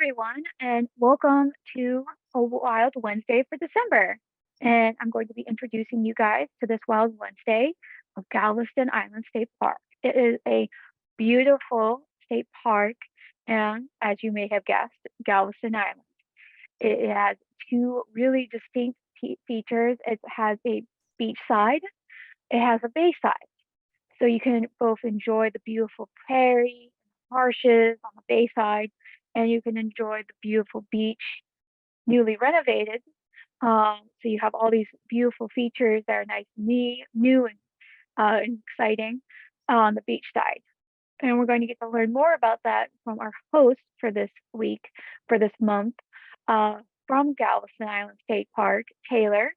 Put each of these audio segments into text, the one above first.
everyone, and welcome to a Wild Wednesday for December. And I'm going to be introducing you guys to this Wild Wednesday of Galveston Island State Park. It is a beautiful state park, and as you may have guessed, Galveston Island. It has two really distinct features. It has a beach side, it has a bay side. So you can both enjoy the beautiful prairie, marshes on the bay side, and you can enjoy the beautiful beach, newly renovated. So you have all these beautiful features that are nice and new and exciting on the beach side. And we're going to get to learn more about that from our host for this week, for this month, uh, from Galveston Island State Park, Taylor.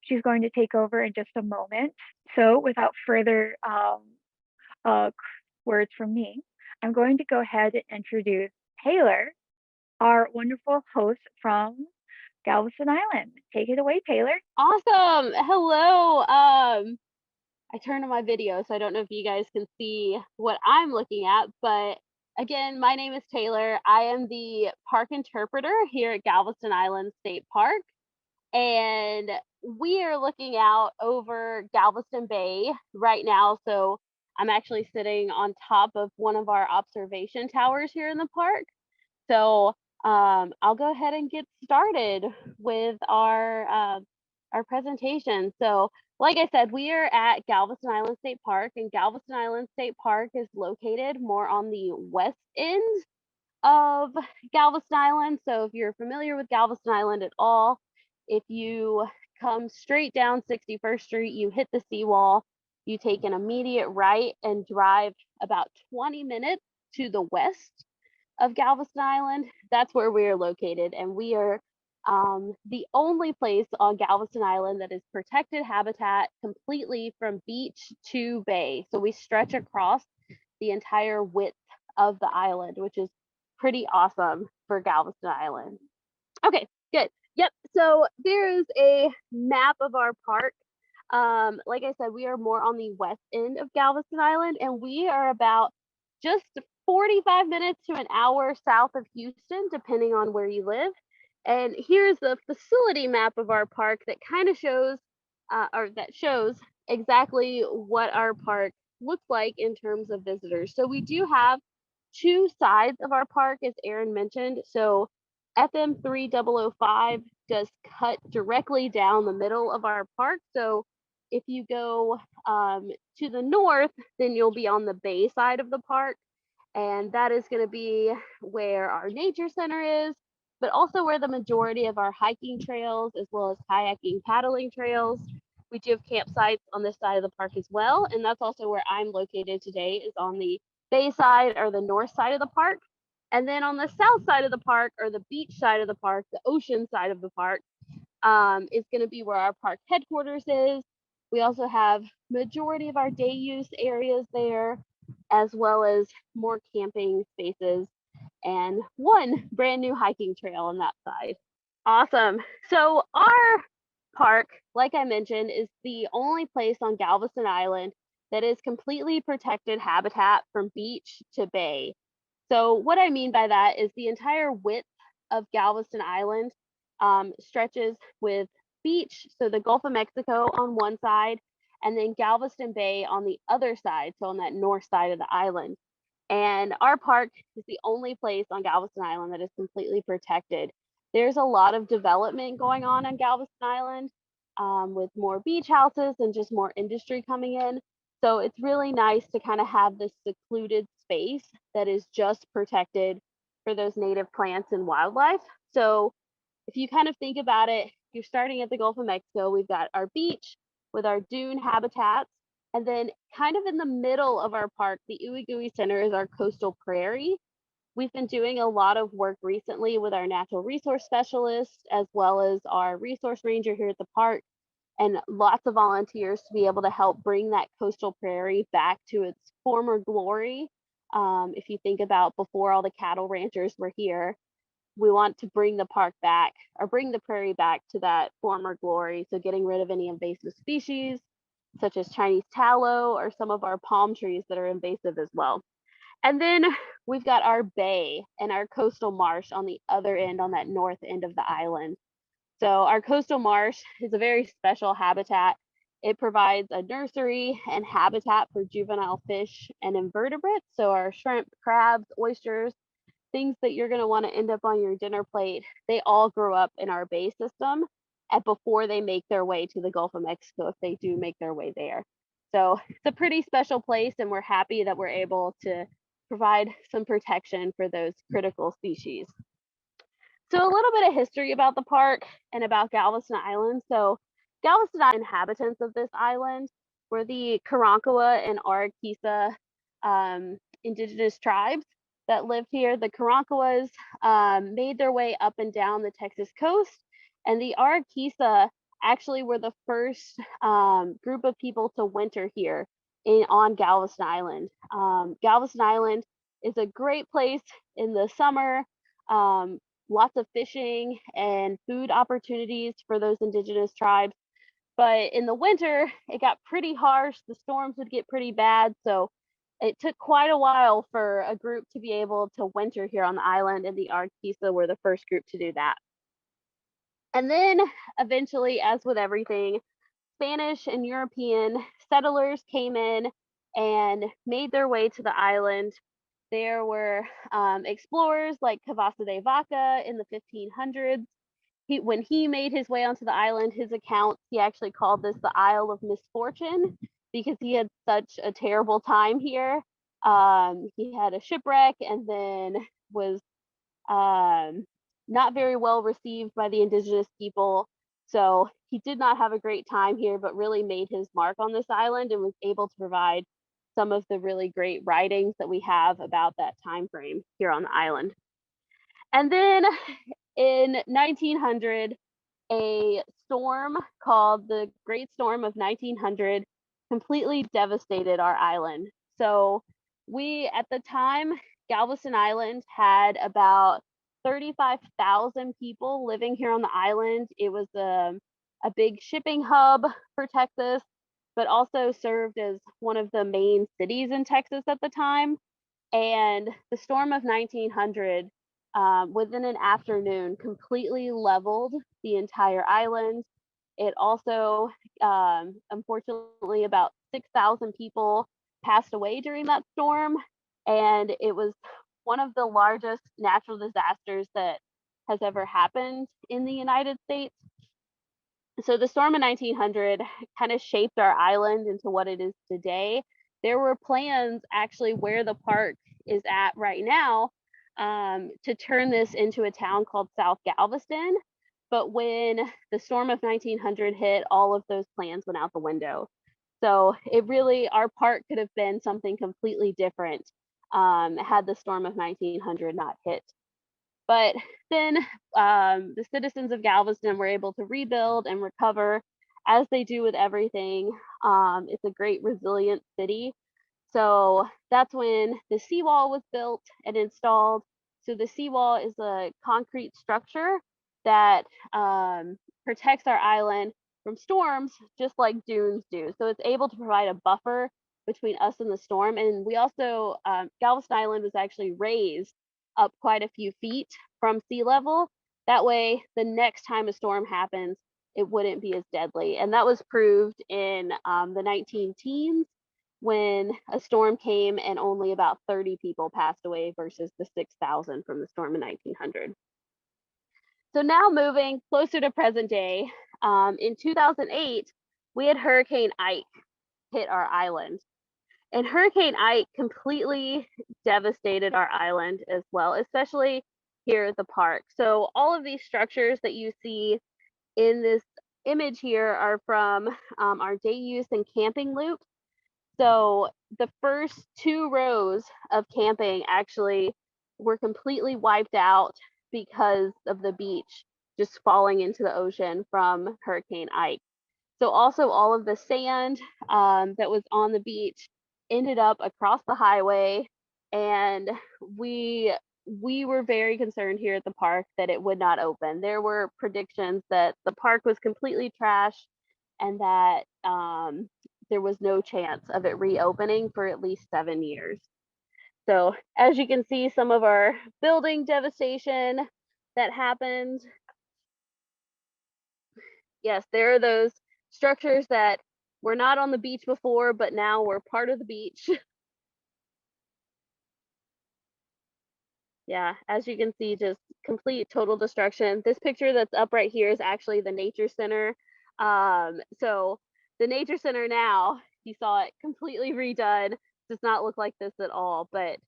She's going to take over in just a moment. So, without further uh, words from me, I'm going to go ahead and introduce Taylor, our wonderful host from Galveston Island. Take it away, Taylor. Awesome. Hello. I turned on my video, so I don't know if you guys can see what I'm looking at, but again, my name is Taylor. I am the park interpreter here at Galveston Island State Park, and we are looking out over Galveston Bay right now. So I'm actually sitting on top of one of our observation towers here in the park. So I'll go ahead and get started with our presentation. So like I said, we are at Galveston Island State Park, and Galveston Island State Park is located more on the west end of Galveston Island. So if you're familiar with Galveston Island at all, if you come straight down 61st Street, you hit the seawall, you take an immediate right and drive about 20 minutes to the west of Galveston Island. That's where we are located, and we are the only place on Galveston Island that is protected habitat completely from beach to bay. So we stretch across the entire width of the island, which is pretty awesome for Galveston Island. Okay, good. Yep, so there is a map of our park. Like I said, we are more on the west end of Galveston Island, and we are about just 45 minutes to an hour south of Houston, depending on where you live. And here's the facility map of our park that kind of shows, or that shows exactly what our park looks like in terms of visitors. So we do have two sides of our park, as Aaron mentioned. So FM 3005 does cut directly down the middle of our park. So if you go to the north, then you'll be on the bay side of the park. And that is going to be where our nature center is, but also where the majority of our hiking trails, as well as kayaking, paddling trails. We do have campsites on this side of the park as well. And that's also where I'm located today, is on the bay side, or the north side of the park. And then on the south side of the park, or the beach side of the park, the ocean side of the park, is going to be where our park headquarters is. We also have majority of our day use areas there, as well as more camping spaces and one brand new hiking trail on that side. Awesome. So our park, like I mentioned, is the only place on Galveston Island that is completely protected habitat from beach to bay. So what I mean by that is the entire width of Galveston Island stretches with beach, so the Gulf of Mexico on one side, and then Galveston Bay on the other side, so on that north side of the island. And our park is the only place on Galveston Island that is completely protected. There's a lot of development going on Galveston Island, with more beach houses and just more industry coming in. So it's really nice to kind of have this secluded space that is just protected for those native plants and wildlife. So if you kind of think about it, you're starting at the Gulf of Mexico. We've got our beach with our dune habitats. And then kind of in the middle of our park, the Ooey Gooey Center is our coastal prairie. We've been doing a lot of work recently with our natural resource specialist, as well as our resource ranger here at the park, and lots of volunteers to be able to help bring that coastal prairie back to its former glory. If you think about before all the cattle ranchers were here, we want to bring the park back, or bring the prairie back to that former glory. So getting rid of any invasive species, such as Chinese tallow or some of our palm trees that are invasive as well. And then we've got our bay and our coastal marsh on the other end, on that north end of the island. So our coastal marsh is a very special habitat. It provides a nursery and habitat for juvenile fish and invertebrates. So our shrimp, crabs, oysters, things that you're going to want to end up on your dinner plate, they all grow up in our bay system and before they make their way to the Gulf of Mexico, if they do make their way there. So it's a pretty special place, and we're happy that we're able to provide some protection for those critical species. So a little bit of history about the park and about Galveston Island. So Galveston inhabitants of this island were the Karankawa and Arakisa indigenous tribes that lived here. The Karankawas made their way up and down the Texas coast, and the Arakisa actually were the first group of people to winter here on Galveston Island. Galveston Island is a great place in the summer. Lots of fishing and food opportunities for those indigenous tribes. But in the winter, it got pretty harsh. The storms would get pretty bad. So it took quite a while for a group to be able to winter here on the island, and the Artesia were the first group to do that. And then eventually, as with everything, Spanish and European settlers came in and made their way to the island. There were explorers like Cavassa de Vaca in the 1500s. When he made his way onto the island, his accounts, he actually called this the Isle of Misfortune because he had such a terrible time here. He had a shipwreck and then was not very well received by the indigenous people. So he did not have a great time here, but really made his mark on this island and was able to provide some of the really great writings that we have about that time frame here on the island. And then in 1900, a storm called the Great Storm of 1900 completely devastated our island. So we, at the time, Galveston Island had about 35,000 people living here on the island. It was a big shipping hub for Texas, but also served as one of the main cities in Texas at the time. And the storm of 1900, within an afternoon, completely leveled the entire island. It also, unfortunately, about 6,000 people passed away during that storm. And it was one of the largest natural disasters that has ever happened in the United States. So the storm of 1900 kind of shaped our island into what it is today. There were plans actually where the park is at right now to turn this into a town called South Galveston. But when the storm of 1900 hit, all of those plans went out the window. So it really, our park could have been something completely different had the storm of 1900 not hit. But then the citizens of Galveston were able to rebuild and recover as they do with everything. It's a great resilient city. So that's when the seawall was built and installed. So the seawall is a concrete structure that protects our island from storms, just like dunes do. So it's able to provide a buffer between us and the storm. And we also, Galveston Island was actually raised up quite a few feet from sea level. That way, the next time a storm happens, it wouldn't be as deadly. And that was proved in the 19 teens when a storm came and only about 30 people passed away versus the 6,000 from the storm in 1900. So now moving closer to present day, in 2008, we had Hurricane Ike hit our island. And Hurricane Ike completely devastated our island as well, especially here at the park. So all of these structures that you see in this image here are from our day use and camping loop. So the first 2 rows of camping actually were completely wiped out because of the beach just falling into the ocean from Hurricane Ike. So also all of the sand that was on the beach ended up across the highway, and we were very concerned here at the park that it would not open. There were predictions that the park was completely trashed and that there was no chance of it reopening for at least 7 years. So as you can see, some of our building devastation that happened. Yes, there are those structures that were not on the beach before, but now we're part of the beach. Yeah, as you can see, just complete total destruction. This picture that's up right here is actually the nature center. So the nature center now, you saw it completely redone, does not look like this at all. But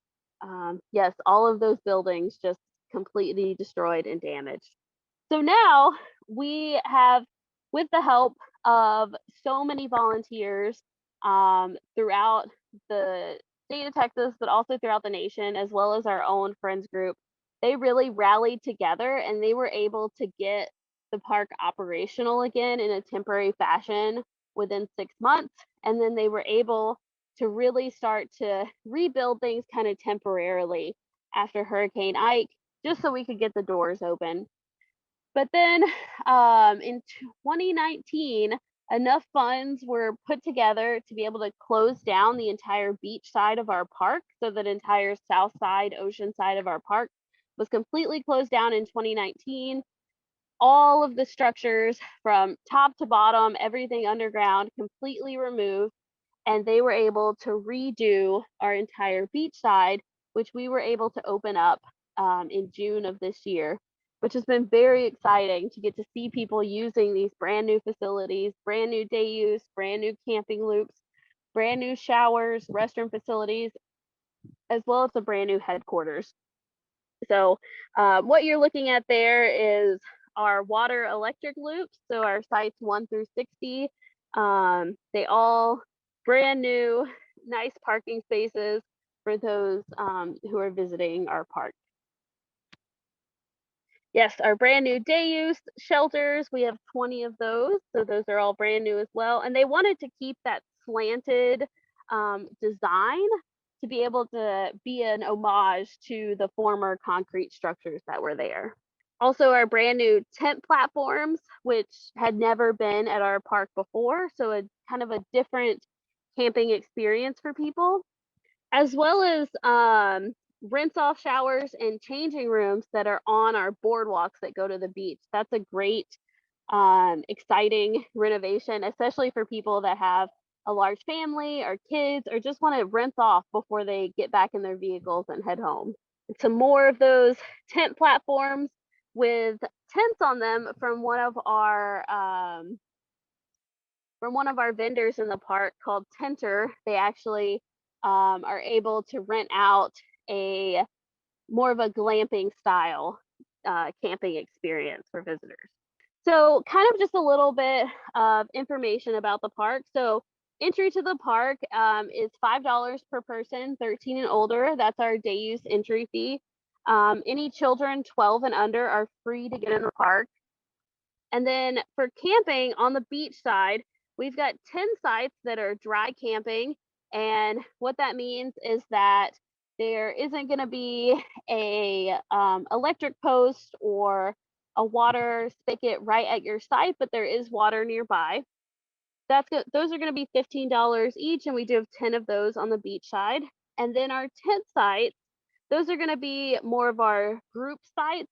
yes, all of those buildings just completely destroyed and damaged. So now we have, with the help of so many volunteers throughout the state of Texas, but also throughout the nation, as well as our own friends group, they really rallied together and they were able to get the park operational again in a temporary fashion within 6 months. And then they were able to really start to rebuild things kind of temporarily after Hurricane Ike, just so we could get the doors open. But then in 2019, enough funds were put together to be able to close down the entire beach side of our park. So that entire south side, ocean side of our park was completely closed down in 2019. All of the structures from top to bottom, everything underground, completely removed. And they were able to redo our entire beach side, which we were able to open up in June of this year, which has been very exciting to get to see people using these brand new facilities, brand new day use, brand new camping loops, brand new showers, restroom facilities, as well as a brand new headquarters. So what you're looking at there is our water electric loops. So our sites 1 through 60, they all brand new, nice parking spaces for those who are visiting our park. Yes, our brand new day use shelters, we have 20 of those. So those are all brand new as well. And they wanted to keep that slanted design to be able to be an homage to the former concrete structures that were there. Also, our brand new tent platforms, which had never been at our park before. So a kind of a different camping experience for people, as well as rinse off showers and changing rooms that are on our boardwalks that go to the beach. That's a great, exciting renovation, especially for people that have a large family or kids or just want to rinse off before they get back in their vehicles and head home. Some more of those tent platforms with tents on them from one of our vendors in the park called Tenter. They actually are able to rent out a more of a glamping style camping experience for visitors. So, kind of just a little bit of information about the park. So, entry to the park is $5 per person, 13 and older. That's our day use entry fee. Any children 12 and under are free to get in the park. And then for camping on the beach side, we've got 10 sites that are dry camping. And what that means is that there isn't going to be a electric post or a water spigot right at your site, but there is water nearby. That's good. Those are going to be $15 each, and we do have 10 of those on the beach side. And then our tent sites, those are going to be more of our group sites,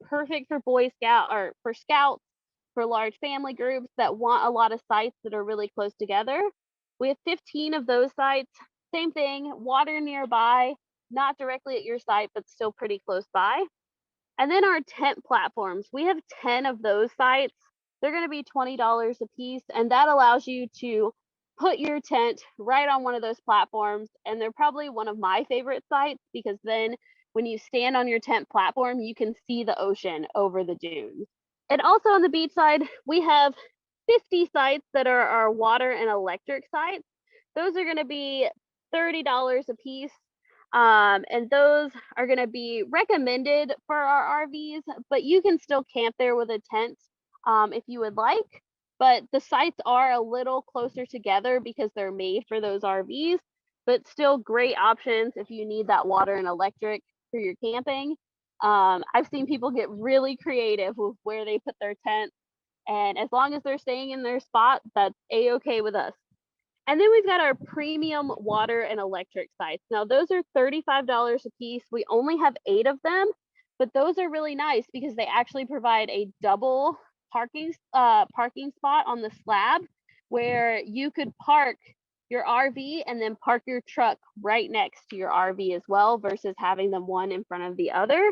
perfect for Boy Scout or for Scouts, for large family groups that want a lot of sites that are really close together. We have 15 of those sites. Same thing, water nearby, not directly at your site, but still pretty close by. And then our tent platforms, we have 10 of those sites. They're going to be $20 a piece, and that allows you to put your tent right on one of those platforms. And they're probably one of my favorite sites because then when you stand on your tent platform, you can see the ocean over the dunes. And also on the beach side, we have 50 sites that are our water and electric sites. Those are going to be $30 a piece. And those are going to be recommended for our RVs, but you can still camp there with a tent if you would like. But the sites are a little closer together because they're made for those RVs, but still great options if you need that water and electric for your camping. I've seen people get really creative with where they put their tents, and as long as they're staying in their spot, that's a-okay with us. And then we've got our premium water and electric sites. Now, those are $35 a piece. We only have 8 of them, but those are really nice because they actually provide a double parking spot on the slab where you could park your RV and then park your truck right next to your RV as well versus having them one in front of the other.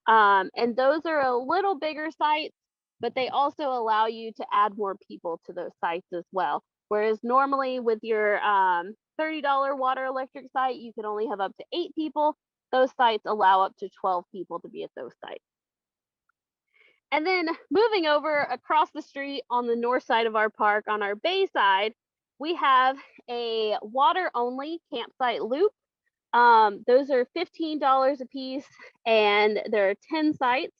And those are a little bigger sites, but they also allow you to add more people to those sites as well. Whereas normally with your $30 water electric site, you can only have up to 8 people. Those sites allow up to 12 people to be at those sites. And then moving over across the street on the north side of our park, on our bay side, we have a water only campsite loop. Those are $15 a piece, and there are 10 sites.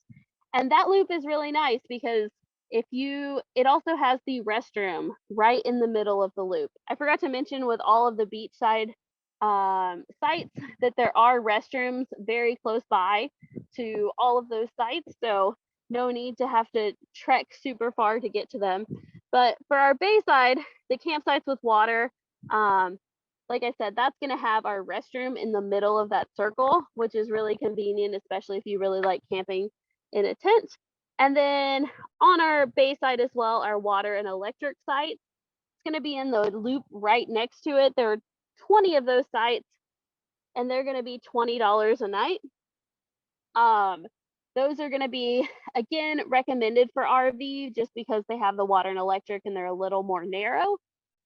And that loop is really nice because it also has the restroom right in the middle of the loop. I forgot to mention with all of the beachside sites that there are restrooms very close by to all of those sites. So no need to have to trek super far to get to them. But for our bayside, the campsites with water, like I said, that's going to have our restroom in the middle of that circle, which is really convenient, especially if you really like camping in a tent. And then on our bayside as well, our water and electric site, it's going to be in the loop right next to it. There are 20 of those sites, and they're going to be $20 a night. Those are going to be, again, recommended for RV just because they have the water and electric and they're a little more narrow.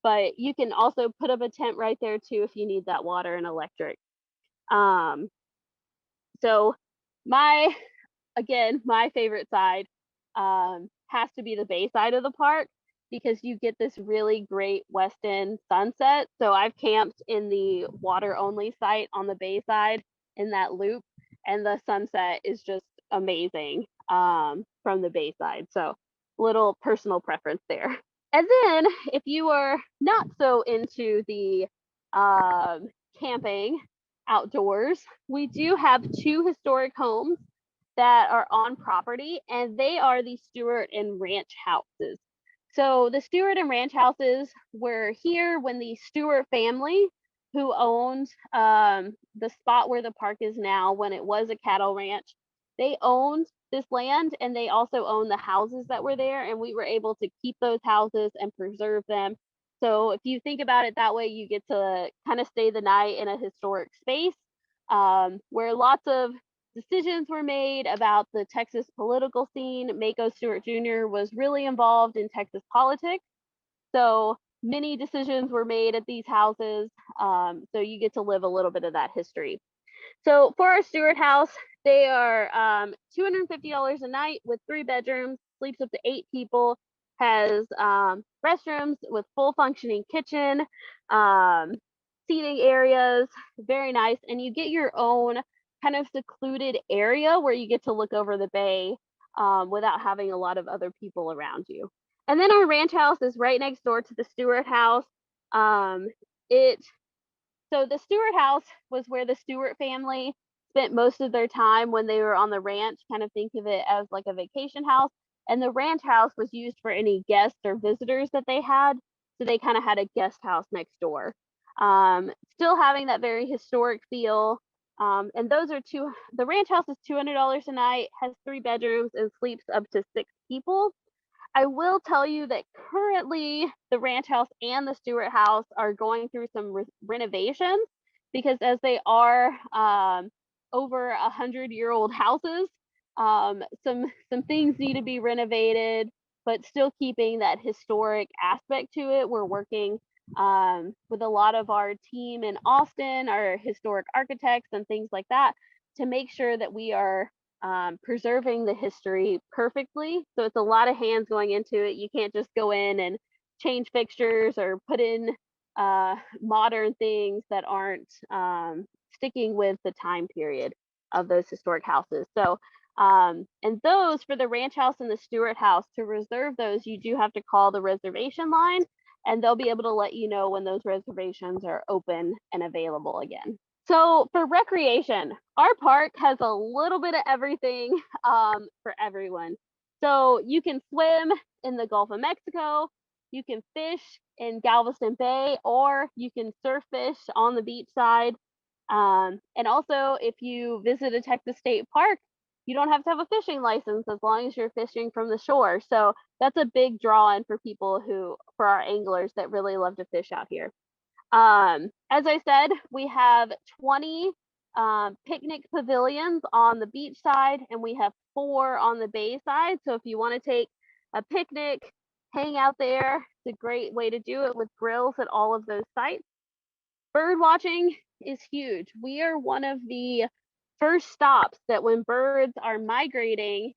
But you can also put up a tent right there too if you need that water and electric. So my favorite side has to be the bay side of the park because you get this really great west end sunset. So I've camped in the water only site on the bay side in that loop, and the sunset is just amazing from the bay side. So little personal preference there. And then if you are not so into the camping outdoors, we do have 2 historic homes that are on property, and they are the Stewart and Ranch houses. So the Stewart and Ranch houses were here when the Stewart family, who owned the spot where the park is now, when it was a cattle ranch, they owned this land, and they also owned the houses that were there, and we were able to keep those houses and preserve them. So if you think about it that way, you get to kind of stay the night in a historic space where lots of decisions were made about the Texas political scene. Mako Stewart Jr. was really involved in Texas politics. So many decisions were made at these houses. So you get to live a little bit of that history. So for our Stewart house, they are $250 a night with 3 bedrooms, sleeps up to 8 people, has restrooms with full functioning kitchen, seating areas, very nice. And you get your own kind of secluded area where you get to look over the bay without having a lot of other people around you. And then our ranch house is right next door to the Stewart house. So the Stewart house was where the Stewart family spent most of their time when they were on the ranch. Kind of think of it as like a vacation house. And the ranch house was used for any guests or visitors that they had. So they kind of had a guest house next door. Still having that very historic feel. And those are the ranch house is $200 a night, has 3 bedrooms, and sleeps up to 6 people. I will tell you that currently the ranch house and the Stewart house are going through some renovations because as they are over 100-year-old houses, some things need to be renovated, but still keeping that historic aspect to it. We're working with a lot of our team in Austin, our historic architects and things like that, to make sure that we are preserving the history perfectly. So it's a lot of hands going into it. You can't just go in and change fixtures or put in modern things that aren't sticking with the time period of those historic houses. So and those, for the ranch house and the Stewart house, to reserve those, you do have to call the reservation line, and they'll be able to let you know when those reservations are open and available again. So for recreation, our park has a little bit of everything for everyone. So you can swim in the Gulf of Mexico. You can fish in Galveston Bay, or you can surf fish on the beach side. And also, if you visit a Texas state park, you don't have to have a fishing license as long as you're fishing from the shore. So that's a big draw in for people for our anglers that really love to fish out here. As I said, we have 20 picnic pavilions on the beach side, and we have 4 on the bay side. So if you want to take a picnic, hang out there, it's a great way to do it with grills at all of those sites. Bird watching is huge. We are one of the first stops that when birds are migrating,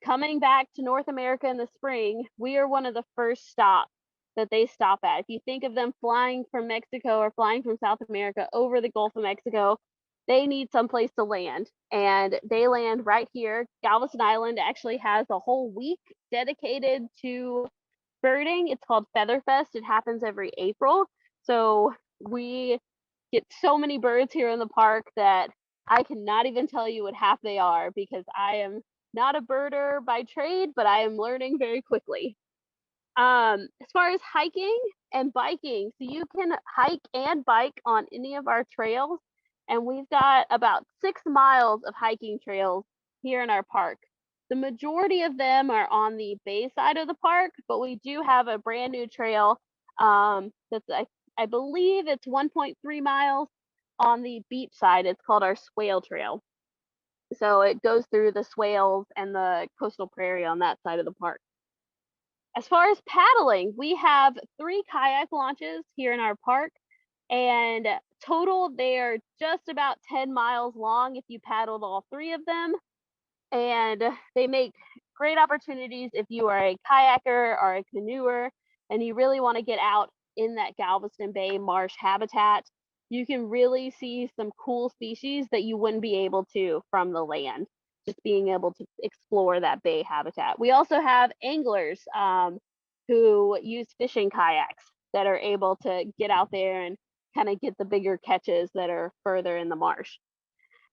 coming back to North America in the spring, we are one of the first stops that they stop at. If you think of them flying from Mexico or flying from South America over the Gulf of Mexico, they need someplace to land. And they land right here. Galveston Island actually has a whole week dedicated to birding. It's called Featherfest. It happens every April. So we get so many birds here in the park that I cannot even tell you what half they are, because I am not a birder by trade, but I am learning very quickly. As far as hiking and biking, so you can hike and bike on any of our trails, and we've got about 6 miles of hiking trails here in our park. The majority of them are on the bay side of the park, but we do have a brand new trail I believe it's 1.3 miles on the beach side. It's called our Swale Trail. So it goes through the swales and the coastal prairie on that side of the park. As far as paddling, we have 3 kayak launches here in our park, and total they're just about 10 miles long if you paddled all 3 of them. And they make great opportunities if you are a kayaker or a canoeer and you really want to get out in that Galveston Bay marsh habitat. You can really see some cool species that you wouldn't be able to from the land, just being able to explore that bay habitat. We also have anglers who use fishing kayaks that are able to get out there and kind of get the bigger catches that are further in the marsh.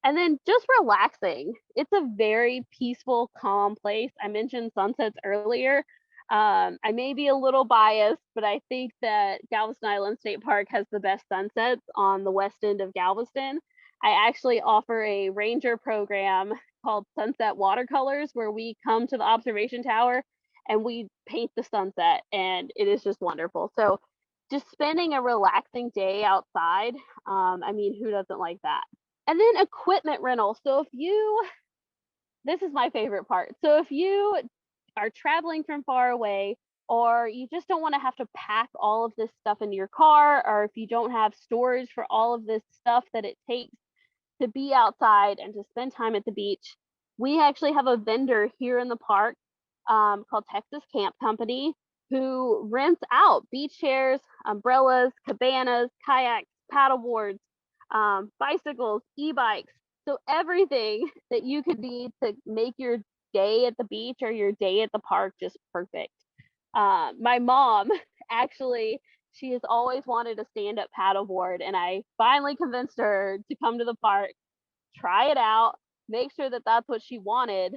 And then just relaxing. It's a very peaceful, calm place. I mentioned sunsets earlier. I may be a little biased, but I think that Galveston Island State Park has the best sunsets on the west end of Galveston. I actually offer a ranger program called Sunset Watercolors, where we come to the observation tower and we paint the sunset, and it is just wonderful. So just spending a relaxing day outside, I mean, who doesn't like that? And then equipment rental. So this is my favorite part. So if you are traveling from far away, or you just don't want to have to pack all of this stuff into your car, or if you don't have storage for all of this stuff that it takes to be outside and to spend time at the beach, we actually have a vendor here in the park called Texas Camp Company, who rents out beach chairs, umbrellas, cabanas, kayaks, paddle boards, bicycles, e-bikes. So everything that you could need to make your day at the beach or your day at the park just perfect. My mom actually, she has always wanted a stand-up paddleboard, and I finally convinced her to come to the park, try it out, make sure that that's what she wanted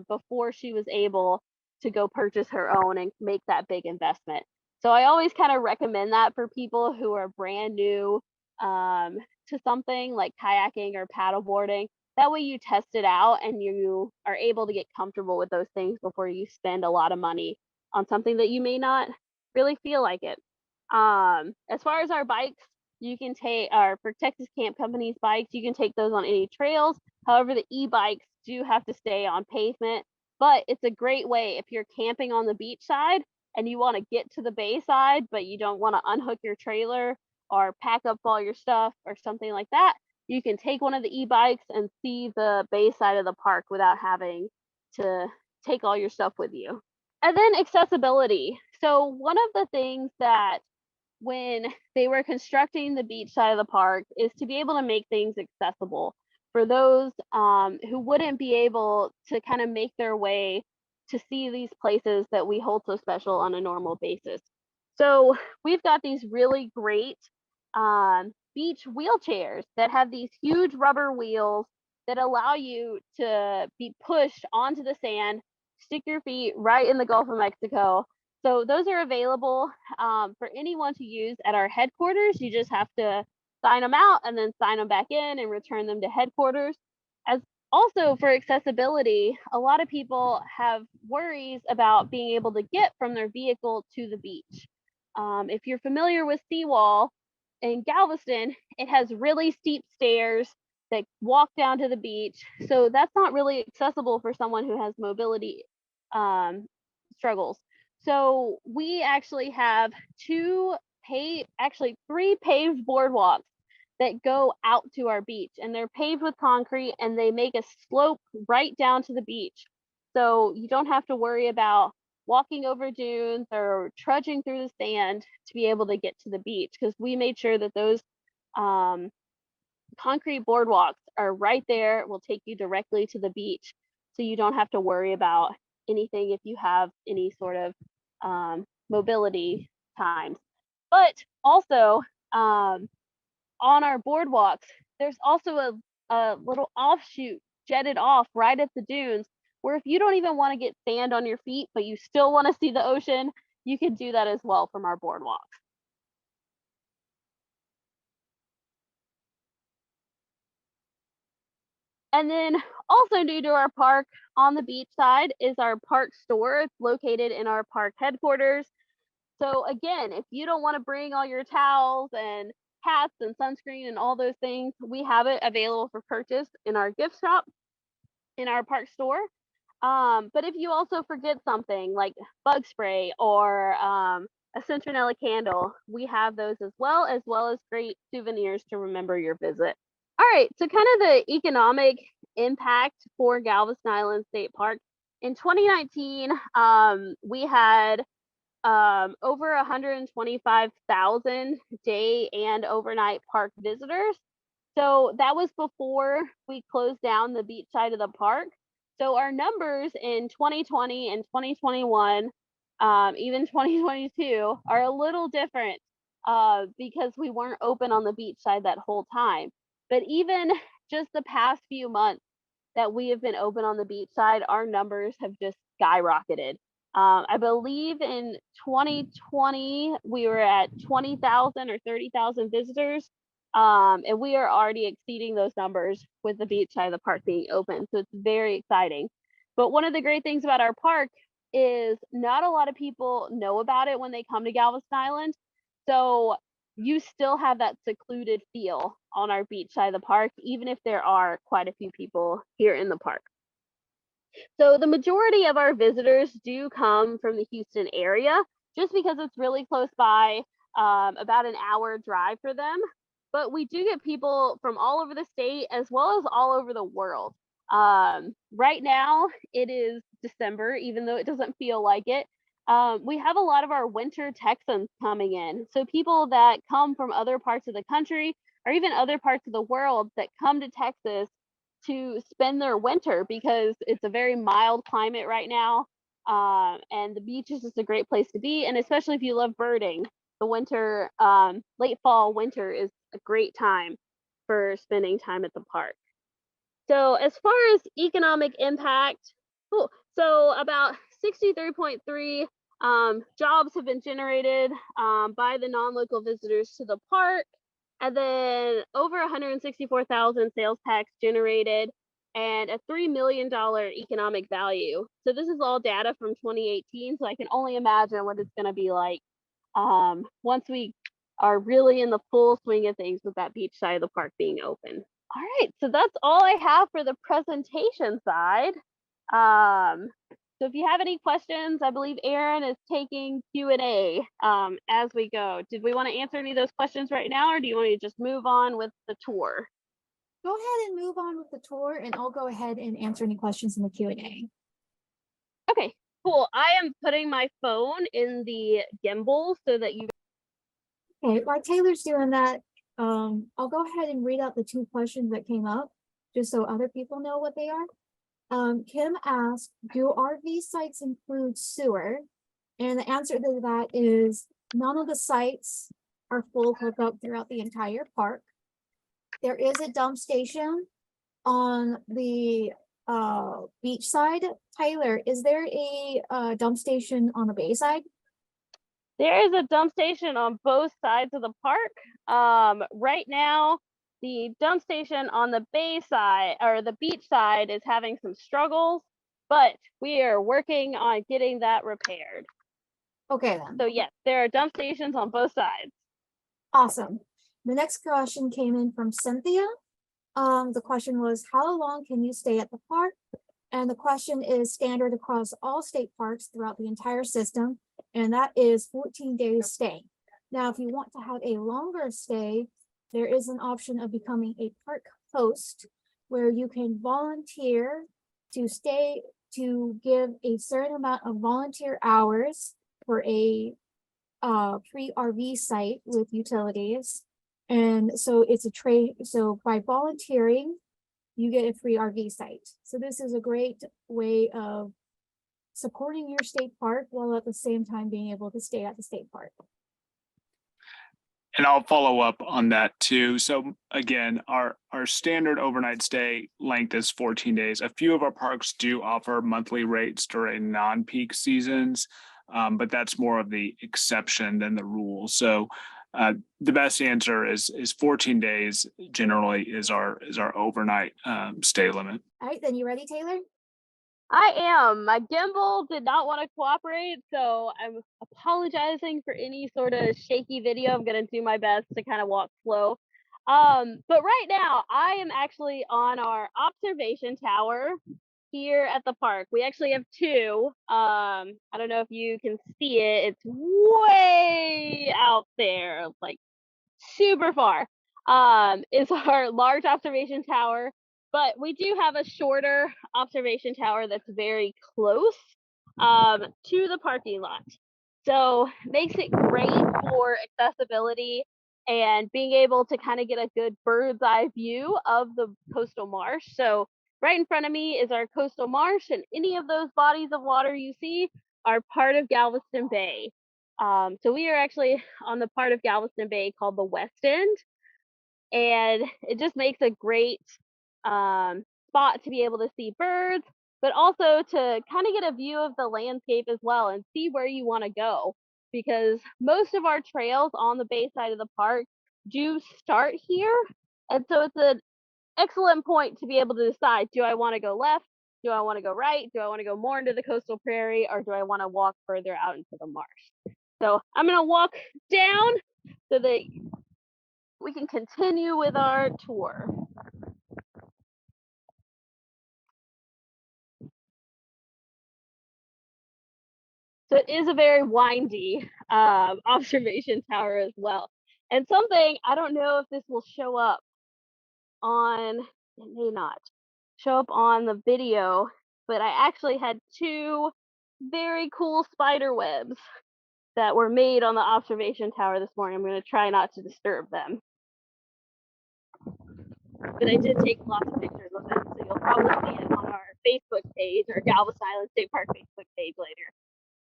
before she was able to go purchase her own and make that big investment. So I always kind of recommend that for people who are brand new to something like kayaking or paddleboarding. That way you test it out and you are able to get comfortable with those things before you spend a lot of money on something that you may not really feel like it. As far as our bikes, you can take, or for Texas Camp Company's bikes, you can take those on any trails. However, the e-bikes do have to stay on pavement, but it's a great way if you're camping on the beach side and you want to get to the bay side, but you don't want to unhook your trailer or pack up all your stuff or something like that. You can take one of the e-bikes and see the bay side of the park without having to take all your stuff with you. And then accessibility. So one of the things that when they were constructing the beach side of the park is to be able to make things accessible for those who wouldn't be able to kind of make their way to see these places that we hold so special on a normal basis. So we've got these really great beach wheelchairs that have these huge rubber wheels that allow you to be pushed onto the sand, stick your feet right in the Gulf of Mexico, So those are available for anyone to use at our headquarters. You just have to sign them out and then sign them back in and return them to headquarters. As also for accessibility, a lot of people have worries about being able to get from their vehicle to the beach. If you're familiar with Seawall in Galveston, it has really steep stairs that walk down to the beach. So that's not really accessible for someone who has mobility um, struggles. So we actually have three paved boardwalks that go out to our beach, and they're paved with concrete and they make a slope right down to the beach. So you don't have to worry about walking over dunes or trudging through the sand to be able to get to the beach, because we made sure that those um, concrete boardwalks are right there, will take you directly to the beach. So you don't have to worry about anything if you have any sort of mobility times. But also, on our boardwalks, there's also a little offshoot jetted off right at the dunes, where if you don't even want to get sand on your feet, but you still want to see the ocean, you can do that as well from our boardwalks. And then also new to our park on the beach side is our park store. It's located in our park headquarters. So again, if you don't want to bring all your towels and hats and sunscreen and all those things, we have it available for purchase in our gift shop in our park store. But if you also forget something like bug spray or a citronella candle, we have those as well as great souvenirs to remember your visit. All right, so kind of the economic impact for Galveston Island State Park. In 2019, we had over 125,000 day and overnight park visitors. So that was before we closed down the beach side of the park. So our numbers in 2020 and 2021, even 2022, are a little different because we weren't open on the beach side that whole time. But even just the past few months that we have been open on the beach side, our numbers have just skyrocketed. I believe in 2020 we were at 20,000 or 30,000 visitors, and we are already exceeding those numbers with the beach side of the park being open. So it's very exciting. But one of the great things about our park is not a lot of people know about it when they come to Galveston Island. So you still have that secluded feel on our beach side of the park, even if there are quite a few people here in the park. So the majority of our visitors do come from the Houston area, just because it's really close by, about an hour drive for them. But we do get people from all over the state as well as all over the world. Right now it is December, even though it doesn't feel like it. We have a lot of our winter Texans coming in. So people that come from other parts of the country or even other parts of the world that come to Texas to spend their winter, because it's a very mild climate right now. And the beach is just a great place to be. And especially if you love birding, the winter, late fall, winter is a great time for spending time at the park. So as far as economic impact, cool. So about 63.3 jobs have been generated by the non-local visitors to the park. And then over 164,000 sales tax generated and a $3 million economic value. So this is all data from 2018. So I can only imagine what it's going to be like once we are really in the full swing of things with that beach side of the park being open. All right, so that's all I have for the presentation side. So if you have any questions, I believe Aaron is taking Q&A as we go. Did we want to answer any of those questions right now, or do you want to just move on with the tour? Go ahead and move on with the tour, and I'll go ahead and answer any questions in the Q&A. Okay, cool. I am putting my phone in the gimbal so that you... Okay, while Taylor's doing that, I'll go ahead and read out the two questions that came up, just so other people know what they are. Kim asked, do RV sites include sewer? And the answer to that is none of the sites are full hookup throughout the entire park. There is a dump station on the beach side. Tyler, is there a dump station on the bay side? There is a dump station on both sides of the park. Right now, the dump station on the bay side or the beach side is having some struggles, but we are working on getting that repaired. Okay then. So yes, there are dump stations on both sides. Awesome. The next question came in from Cynthia. The question was, how long can you stay at the park? And the question is standard across all state parks throughout the entire system, and that is 14 days stay. Now, if you want to have a longer stay, there is an option of becoming a park host where you can volunteer to stay to give a certain amount of volunteer hours for a free RV site with utilities. And so it's a trade. So by volunteering, you get a free RV site. So this is a great way of supporting your state park while at the same time being able to stay at the state park. And I'll follow up on that too. So again, our standard overnight stay length is 14 days. A few of our parks do offer monthly rates during non-peak seasons, but that's more of the exception than the rule. So the best answer is 14 days generally is our overnight stay limit. All right, then you ready, Taylor? I am. My gimbal did not want to cooperate, so I'm apologizing for any sort of shaky video. I'm gonna do my best to kind of walk slow. But right now I am actually on our observation tower here at the park. We actually have two. I don't know if you can see it. It's way out there, like super far. Is our large observation tower, but we do have a shorter observation tower that's very close to the parking lot. So makes it great for accessibility and being able to kind of get a good bird's eye view of the coastal marsh. So right in front of me is our coastal marsh, and any of those bodies of water you see are part of Galveston Bay. So we are actually on the part of Galveston Bay called the West End, and it just makes a great spot to be able to see birds, but also to kind of get a view of the landscape as well and see where you want to go. Because most of our trails on the bay side of the park do start here, and so it's an excellent point to be able to decide: do I want to go left? Do I want to go right? Do I want to go more into the coastal prairie, or do I want to walk further out into the marsh? So I'm gonna walk down so that we can continue with our tour. So it is a very windy observation tower as well. And something, I don't know if this will show up on, it may not show up on the video, but I actually had two very cool spider webs that were made on the observation tower this morning. I'm going to try not to disturb them. But I did take lots of pictures of them, so you'll probably see it on our Facebook page or Galveston Island State Park Facebook page later,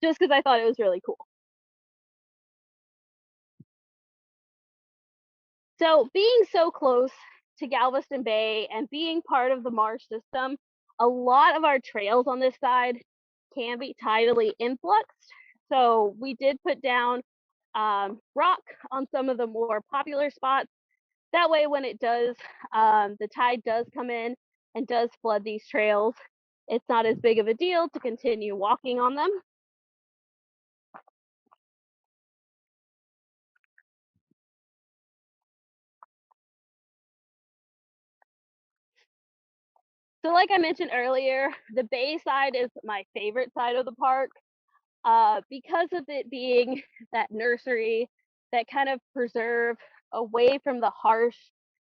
just because I thought it was really cool. So being so close to Galveston Bay and being part of the marsh system, a lot of our trails on this side can be tidally influxed. So we did put down rock on some of the more popular spots. That way, when it does, the tide does come in and does flood these trails, it's not as big of a deal to continue walking on them. So like I mentioned earlier, the bay side is my favorite side of the park because of it being that nursery, that kind of preserve away from the harsh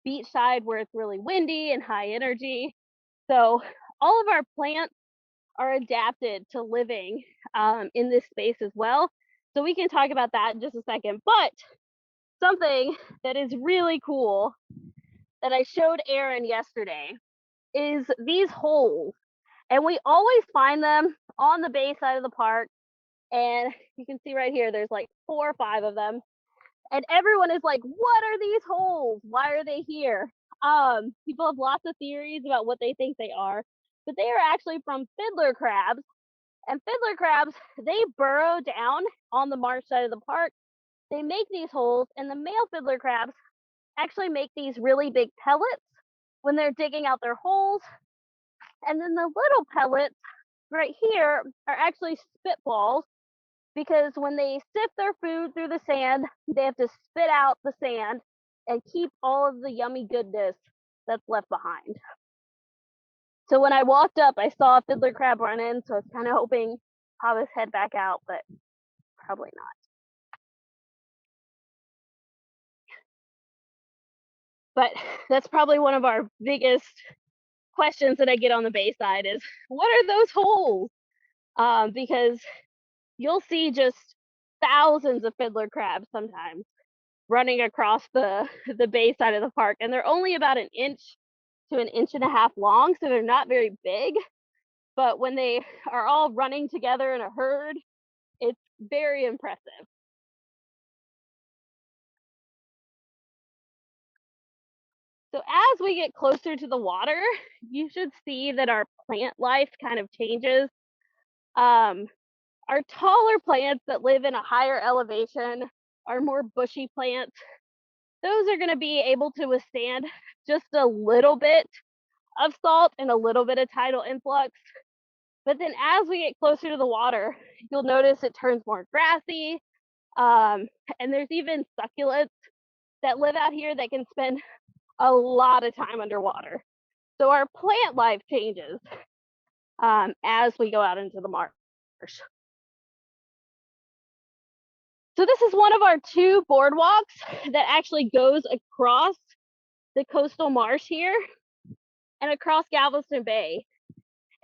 beach side where it's really windy and high energy. So all of our plants are adapted to living in this space as well. So we can talk about that in just a second. But something that is really cool that I showed Aaron yesterday is these holes. And we always find them on the bay side of the park. And you can see right here, there's like 4 or 5 of them. And everyone is like, what are these holes? Why are they here? People have lots of theories about what they think they are, but they are actually from fiddler crabs And fiddler crabs, they burrow down on the marsh side of the park. They make these holes, and the male fiddler crabs actually make these really big pellets when they're digging out their holes. And then the little pellets right here are actually spitballs, because when they sift their food through the sand, they have to spit out the sand and keep all of the yummy goodness that's left behind. So when I walked up, I saw a fiddler crab run in, so I was kind of hoping pop his head back out, but probably not. But that's probably one of our biggest questions that I get on the Bayside is, what are those holes? Because you'll see just thousands of fiddler crabs sometimes running across the bay side of the park, and they're only about an inch to an inch and a half long, so they're not very big. But when they are all running together in a herd, it's very impressive. So as we get closer to the water, you should see that our plant life kind of changes. Our taller plants that live in a higher elevation, our more bushy plants, those are going to be able to withstand just a little bit of salt and a little bit of tidal influx. But then as we get closer to the water, you'll notice it turns more grassy. And there's even succulents that live out here that can spend a lot of time underwater. So our plant life changes as we go out into the marsh. So this is one of our 2 boardwalks that actually goes across the coastal marsh here and across Galveston Bay.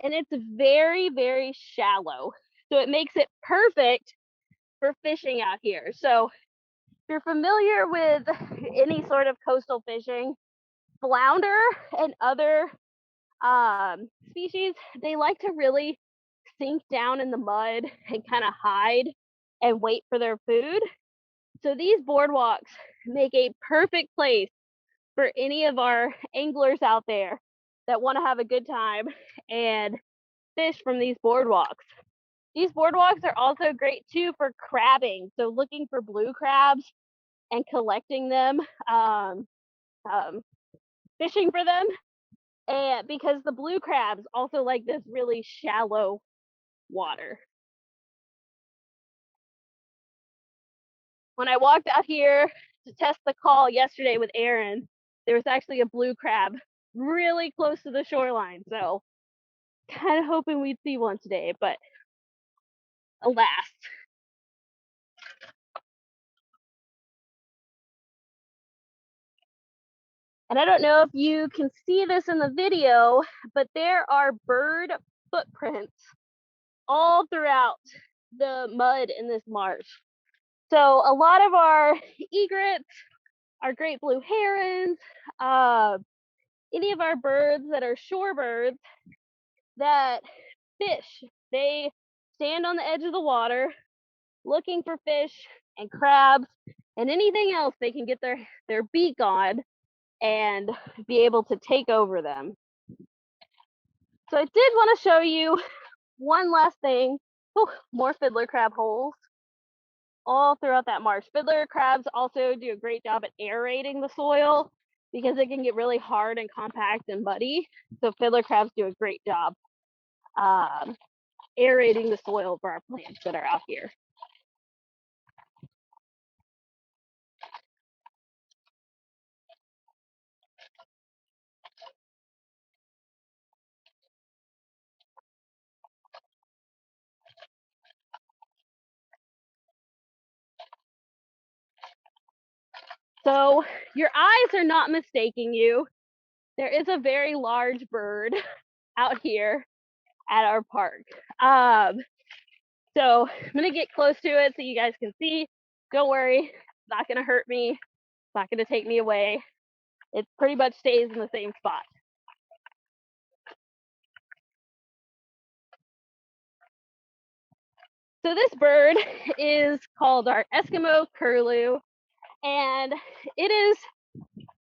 And it's very, very shallow. So it makes it perfect for fishing out here. So if you're familiar with any sort of coastal fishing, flounder and other species, they like to really sink down in the mud and kind of hide and wait for their food. So these boardwalks make a perfect place for any of our anglers out there that want to have a good time and fish from these boardwalks. These boardwalks are also great too for crabbing. So looking for blue crabs and collecting them, fishing for them. And because the blue crabs also like this really shallow water. When I walked out here to test the call yesterday with Aaron, there was actually a blue crab really close to the shoreline. So kind of hoping we'd see one today, but alas. And I don't know if you can see this in the video, but there are bird footprints all throughout the mud in this marsh. So a lot of our egrets, our great blue herons, any of our birds that are shorebirds that fish, they stand on the edge of the water looking for fish and crabs and anything else they can get their beak on and be able to take over them. So I did want to show you one last thing. Ooh, more fiddler crab holes all throughout that marsh. Fiddler crabs also do a great job at aerating the soil because it can get really hard and compact and muddy. So fiddler crabs do a great job aerating the soil for our plants that are out here. So your eyes are not mistaking you. There is a very large bird out here at our park. So I'm gonna get close to it so you guys can see. Don't worry, it's not gonna hurt me. It's not gonna take me away. It pretty much stays in the same spot. So this bird is called our Eskimo curlew, and it is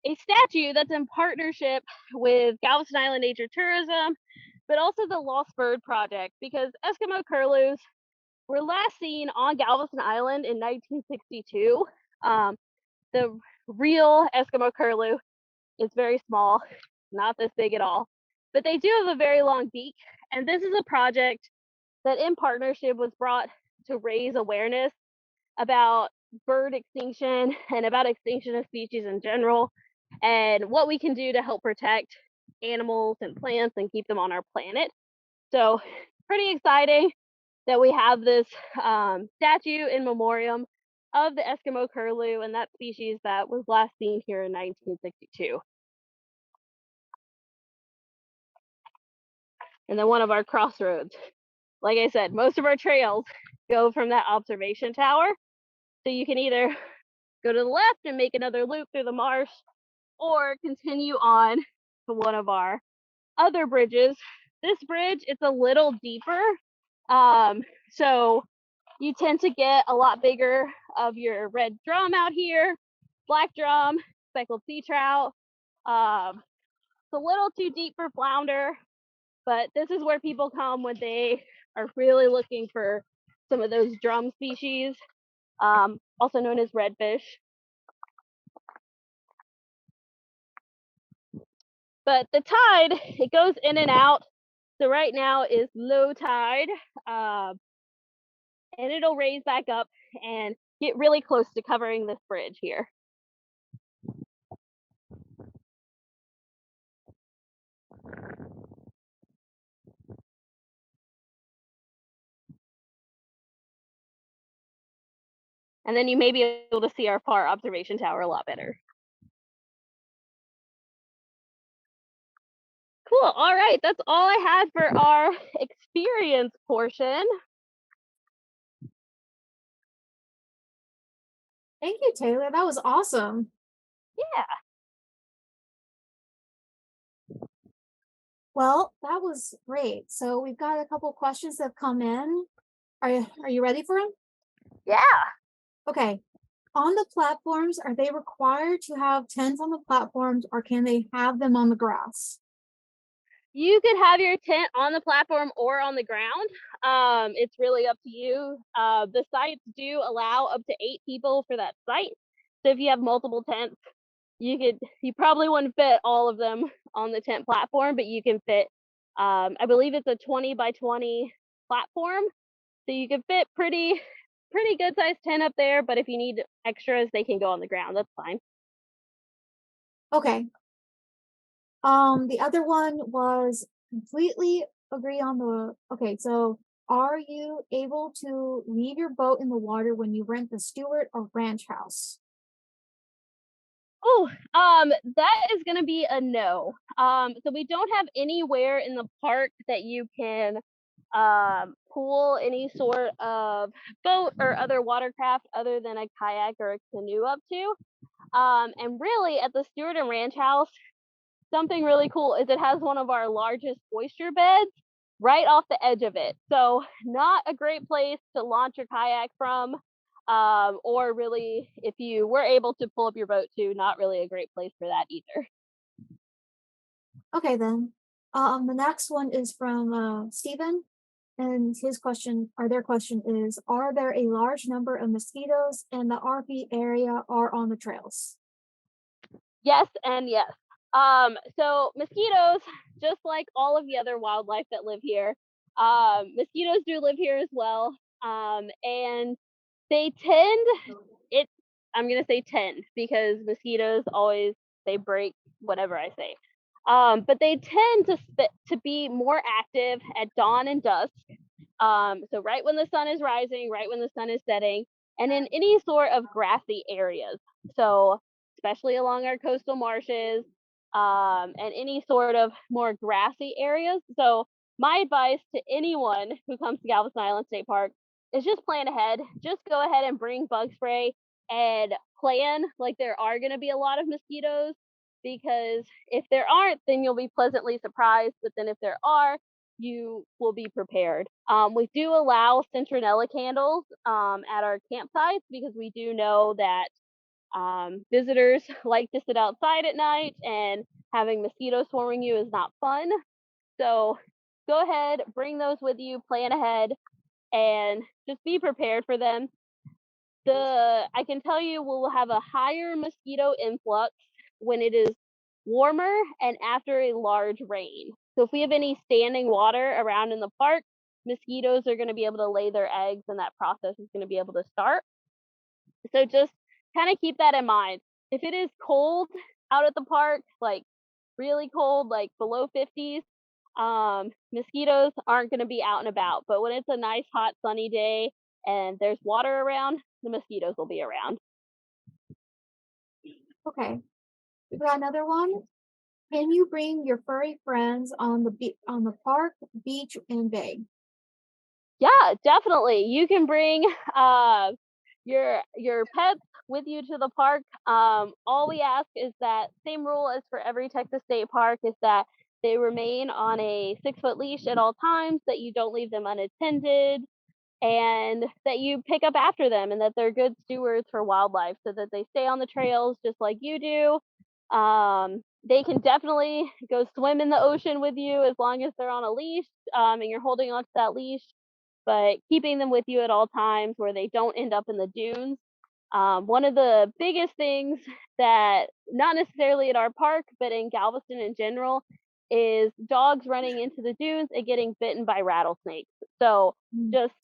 a statue that's in partnership with Galveston Island Nature Tourism, but also the Lost Bird Project, because Eskimo curlews were last seen on Galveston Island in 1962. The real Eskimo curlew is very small, not this big at all, but they do have a very long beak. And this is a project that in partnership was brought to raise awareness about bird extinction and about extinction of species in general, and what we can do to help protect animals and plants and keep them on our planet. So pretty exciting that we have this statue in memoriam of the Eskimo curlew and that species that was last seen here in 1962. And then one of our crossroads. Like I said, most of our trails go from that observation tower. So you can either go to the left and make another loop through the marsh, or continue on to one of our other bridges. This bridge, it's a little deeper. So you tend to get a lot bigger of your red drum out here, black drum, speckled sea trout. It's a little too deep for flounder, but this is where people come when they are really looking for some of those drum species, also known as redfish. But the tide, it goes in and out. So right now is low tide, and it'll raise back up and get really close to covering this bridge here. And then you may be able to see our far observation tower a lot better. Cool. All right. That's all I had for our experience portion. Thank you, Taylor. That was awesome. Yeah. Well, that was great. So we've got a couple questions that have come in. Are you ready for them? Yeah. Okay. On the platforms, are they required to have tents on the platforms, or can they have them on the grass? You could have your tent on the platform or on the ground. It's really up to you. The sites do allow up to 8 people for that site. So if you have multiple tents, you probably wouldn't fit all of them on the tent platform, but you can fit, I believe it's a 20 by 20 platform. So you can fit pretty good sized tent up there, but if you need extras, they can go on the ground. That's fine. Okay. The other one was completely agree on the, okay, so are you able to leave your boat in the water when you rent the steward or ranch house? Oh, that is gonna be a no. So we don't have anywhere in the park that you can pool any sort of boat or other watercraft other than a kayak or a canoe up to. And really at the Stewart and Ranch House, something really cool is it has one of our largest oyster beds right off the edge of it. So not a great place to launch your kayak from, or really if you were able to pull up your boat to, not really a great place for that either. Okay, then. The next one is from Stephen, and his question, or their question is, are there a large number of mosquitoes in the RV area or on the trails? Yes and yes. So mosquitoes, just like all of the other wildlife that live here, mosquitoes do live here as well. And they tend, it, I'm gonna say tend because mosquitoes always, they break whatever I say. But they tend to be more active at dawn and dusk. So right when the sun is rising, right when the sun is setting, and in any sort of grassy areas. So especially along our coastal marshes, and any sort of more grassy areas. So my advice to anyone who comes to Galveston Island State Park is just plan ahead. Just go ahead and bring bug spray and plan like there are going to be a lot of mosquitoes, because if there aren't, then you'll be pleasantly surprised. But then if there are, you will be prepared. We do allow citronella candles at our campsites because we do know that visitors like to sit outside at night, and having mosquitoes swarming you is not fun. So go ahead, bring those with you, plan ahead, and just be prepared for them. I can tell you we'll have a higher mosquito influx when it is warmer and after a large rain. So if we have any standing water around in the park, mosquitoes are going to be able to lay their eggs and that process is going to be able to start. So just kind of keep that in mind. If it is cold out at the park, like really cold, like below 50s, mosquitoes aren't going to be out and about. But when it's a nice, hot, sunny day and there's water around, the mosquitoes will be around. Okay, we got another one. Can you bring your furry friends on the park, beach, and bay? Yeah, definitely. You can bring your pets with you to the park. All we ask is that same rule as for every Texas state park is that they remain on a 6-foot leash at all times, that you don't leave them unattended, and that you pick up after them and that they're good stewards for wildlife so that they stay on the trails just like you do. They can definitely go swim in the ocean with you as long as they're on a leash, and you're holding onto that leash, but keeping them with you at all times where they don't end up in the dunes. One of the biggest things that, not necessarily at our park, but in Galveston in general, is dogs running into the dunes and getting bitten by rattlesnakes. So Mm, just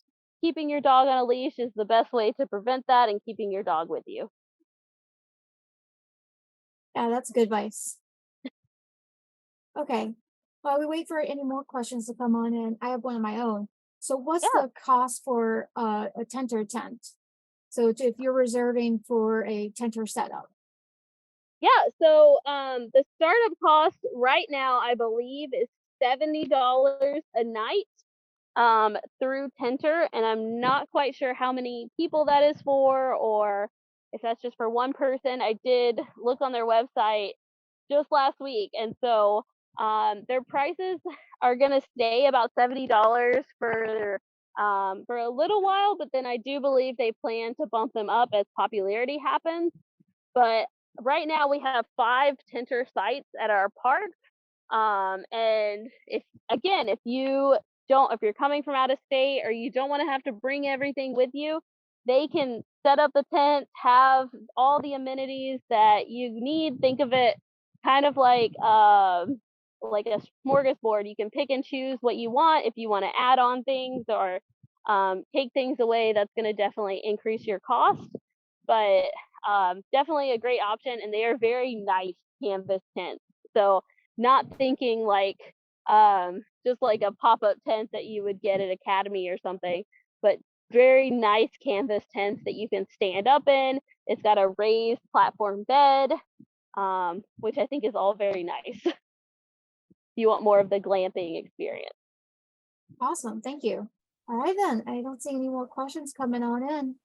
keeping your dog on a leash is the best way to prevent that, and keeping your dog with you. yeah, that's good advice. Okay. While we wait for any more questions to come on in, I have one of my own. So what's Yeah. the cost for a tenter tent? So if you're reserving for a tenter setup. Yeah, so the startup cost right now, I believe, is $70 a night through Tenter, and I'm not quite sure how many people that is for, or if that's just for one person. I did look on their website just last week, and so their prices are gonna stay about $70 for a little while, but then I do believe they plan to bump them up as popularity happens. But right now we have 5 Tenter sites at our park. And if you're coming from out of state or you don't want to have to bring everything with you, they can set up the tent, have all the amenities that you need. Think of it kind of like a smorgasbord. You can pick and choose what you want. If you want to add on things or take things away, that's going to definitely increase your cost. But definitely a great option, and they are very nice canvas tents. So not thinking like just like a pop-up tent that you would get at Academy or something, but very nice canvas tents that you can stand up in. It's got a raised platform bed, which I think is all very nice. If you want more of the glamping experience. Awesome, thank you. All right then, I don't see any more questions coming on in.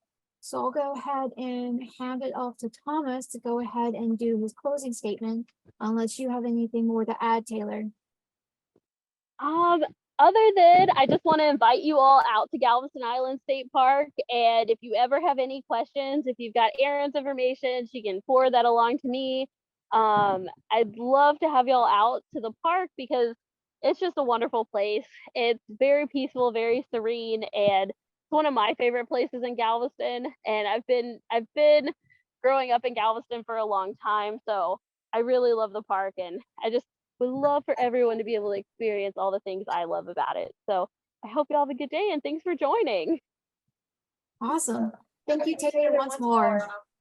So I'll go ahead and hand it off to Thomas to go ahead and do his closing statement, unless you have anything more to add, Taylor. Um, Other than I just want to invite you all out to Galveston Island State Park. And if you ever have any questions, if you've got Erin's information, she can forward that along to me. I'd love to have y'all out to the park because it's just a wonderful place. It's very peaceful, very serene, and it's one of my favorite places in Galveston. And I've been growing up in Galveston for a long time, so I really love the park, and I just would love for everyone to be able to experience all the things I love about it. So I hope you all have a good day, and thanks for joining. Awesome. Thank you, Taylor, once more.